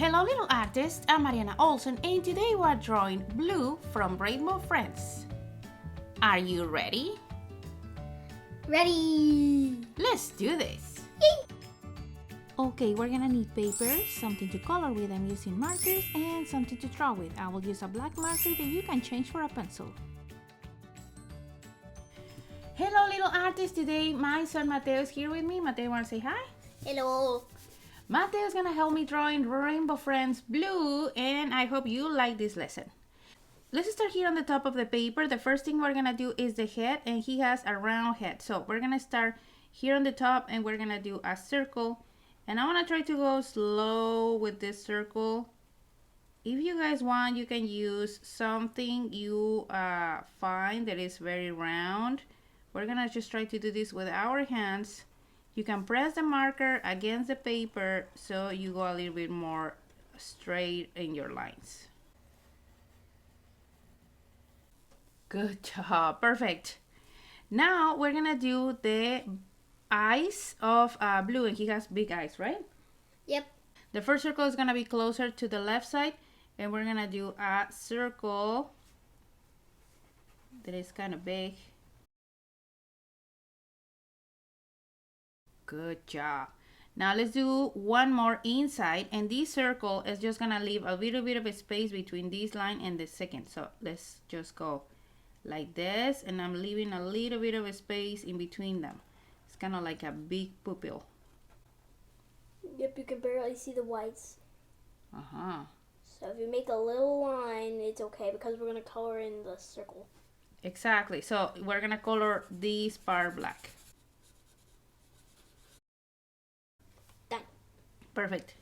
Hello little artists, I'm Mariana Olsen and today we are drawing Blue from Rainbow Friends. Are you ready? Ready! Let's do this! Yay! Okay, we're gonna need paper, something to color with. I'm using markers and something to draw with. I will use a black marker that you can change for a pencil. Hello little artists, today my son Mateo is here with me. Mateo, wanna say hi? Hello! Mateo is gonna help me drawing Rainbow Friends Blue and I hope you like this lesson. Let's start here on the top of the paper. The first thing we're gonna do is the head, and he has a round head. So we're gonna start here on the top and we're gonna do a circle. And I wanna try to go slow with this circle. If you guys want, you can use something you find that is very round. We're gonna just try to do this with our hands. You can press the marker against the paper so you go a little bit more straight in your lines. Good job, perfect. Now we're gonna do the eyes of Blue, and he has big eyes, right? Yep. The first circle is gonna be closer to the left side, and we're gonna do a circle that is kind of big. Good job. Now let's do one more inside, and this circle is just gonna leave a little bit of a space between this line and the second. So let's just go like this, and I'm leaving a little bit of a space in between them. It's kind of like a big pupil. Yep, you can barely see the whites. Uh-huh. So if you make a little line, it's okay because we're gonna color in the circle. Exactly. So we're gonna color this part black. Done. Perfect.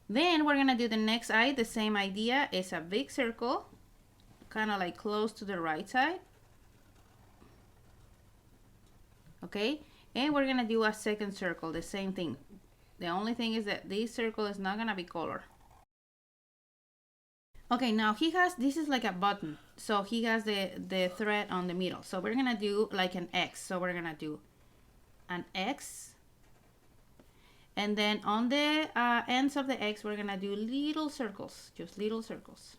Then we're gonna do the next eye. The same idea. It's a big circle, kind of like close to the right side. Okay, and we're gonna do a second circle, the same thing. The only thing is that this circle is not gonna be colored. Okay, now he has, this is like a button, so he has the thread on the middle. So we're gonna do like an X. So we're gonna do an X, and then on the ends of the X we're gonna do little circles, just little circles.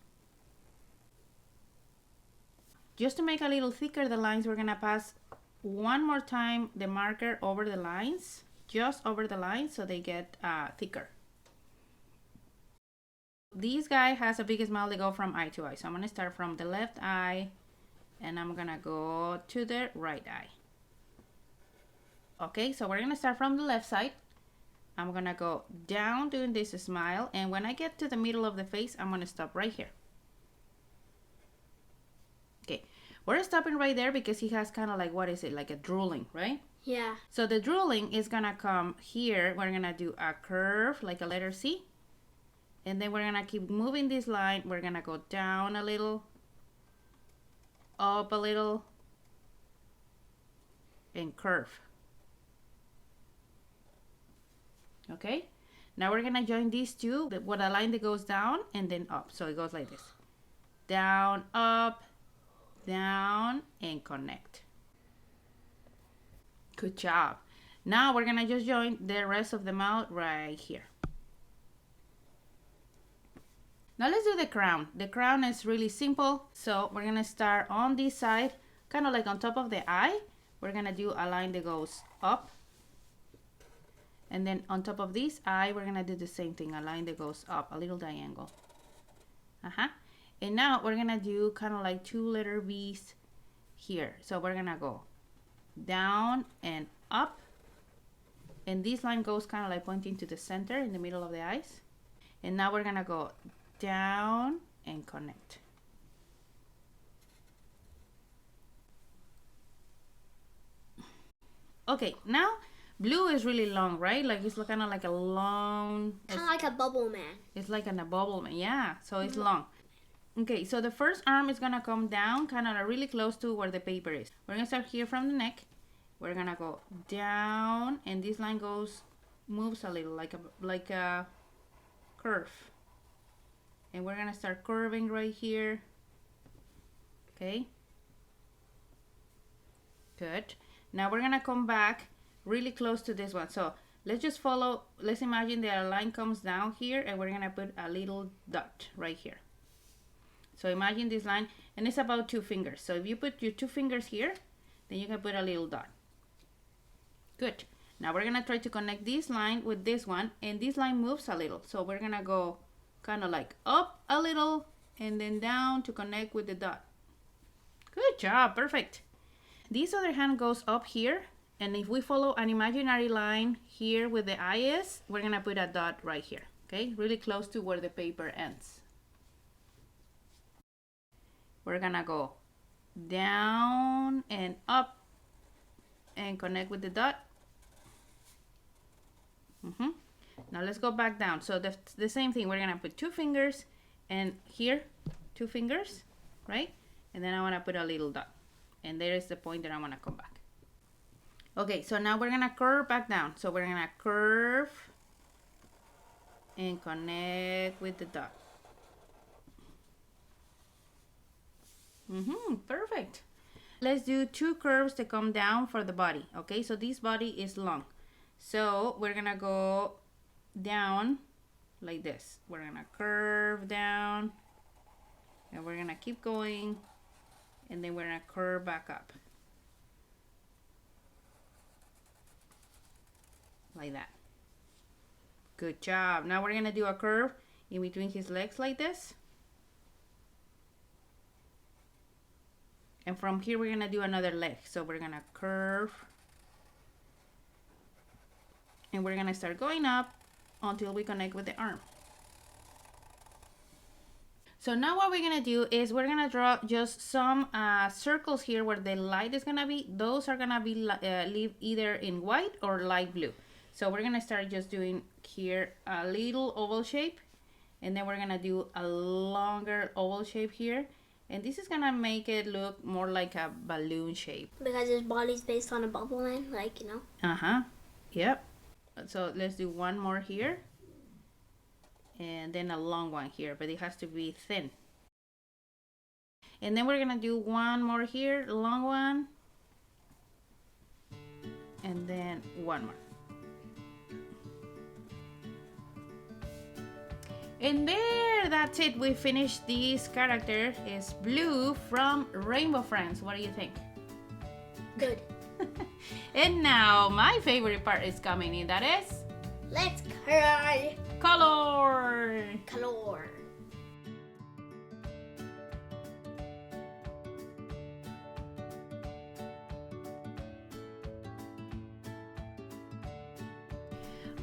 Just to make a little thicker the lines, we're gonna pass one more time the marker over the lines, just over the lines, so they get thicker. This guy has a big smile. They go from eye to eye. So I'm gonna start from the left eye and I'm gonna go to the right eye. Okay, so we're gonna start from the left side. I'm gonna go down doing this smile, and when I get to the middle of the face, I'm gonna stop right here. Okay, we're stopping right there because he has kind of like, what is it, like a drooling, right? Yeah. So the drooling is gonna come here. We're gonna do a curve like a letter C, and then we're gonna keep moving this line. We're gonna go down a little, up a little, and curve. Okay, now we're gonna join these two with a line that goes down and then up. So it goes like this: down, up, down, and connect. Good job. Now we're gonna just join the rest of the mouth right here. Now let's do the crown. The crown is really simple. So we're gonna start on this side, kind of like on top of the eye. We're gonna do a line that goes up. And then on top of this eye, we're gonna do the same thing, a line that goes up, a little triangle. And now we're gonna do kind of like two letter V's here. So we're gonna go down and up. And this line goes kind of like pointing to the center in the middle of the eyes. And now we're gonna go down and connect. Okay, now Blue is really long, right? Like it's kind of like a long... Kind of like a bubble man. It's like a bubble man, yeah. So it's long. Okay, so the first arm is gonna come down, kind of really close to where the paper is. We're gonna start here from the neck. We're gonna go down, and this line moves a little, like a curve. And we're gonna start curving right here. Okay. Good. Now we're gonna come back really close to this one. So Let's just follow, let's imagine that our line comes down here and we're gonna put a little dot right here. So imagine this line, and it's about 2 fingers. So if you put your 2 fingers here, then you can put a little dot. Good. Now we're gonna try to connect this line with this one, and this line moves a little. So we're gonna go kind of like up a little and then down to connect with the dot. Good job, perfect. This other hand goes up here, and if we follow an imaginary line here with the eye is, we're gonna put a dot right here, okay? Really close to where the paper ends. We're gonna go down and up and connect with the dot. Now let's go back down. So the same thing, we're gonna put 2 fingers and here 2 fingers, right? And then I want to put a little dot, and there is the point that I want to come back. Okay, so now we're gonna curve back down. So we're gonna curve and connect with the dot. Perfect. Let's do 2 curves to come down for the body. Okay, so this body is long, so we're gonna go down like this. We're gonna curve down, and we're gonna keep going, and then we're gonna curve back up like that. Good job. Now we're gonna do a curve in between his legs like this, and from here we're gonna do another leg. So we're gonna curve, and we're gonna start going up until we connect with the arm. So now what we're gonna do is we're gonna draw just some circles here where the light is gonna be. Those are gonna be leave either in white or light blue. So we're gonna start just doing here a little oval shape, and then we're gonna do a longer oval shape here, and this is gonna make it look more like a balloon shape. Because his body's based on a bubble line, like, you know? Yep. So let's do one more here, and then a long one here, but it has to be thin. And then we're gonna do one more here, long one, and then one more. And there, that's it. We finished this character. It's Blue from Rainbow Friends. What do you think? Good. And now my favorite part is coming in. That is, Let's color. color. Color.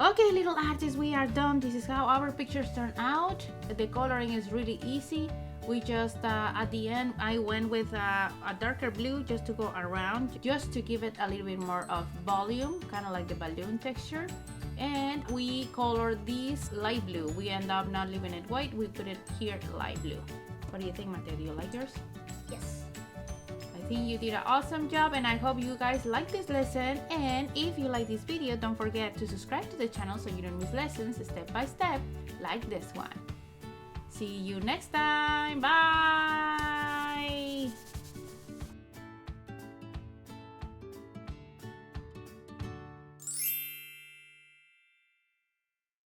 Okay, little artists, we are done. This is how our pictures turn out. The coloring is really easy. We just, at the end, I went with a darker blue just to go around, just to give it a little bit more of volume, kind of like the balloon texture. And we colored this light blue. We end up not leaving it white. We put it here light blue. What do you think, Mateo? Do you like yours? Yes. I think you did an awesome job, and I hope you guys like this lesson. And if you like this video, don't forget to subscribe to the channel so you don't miss lessons step by step like this one. See you next time. Bye.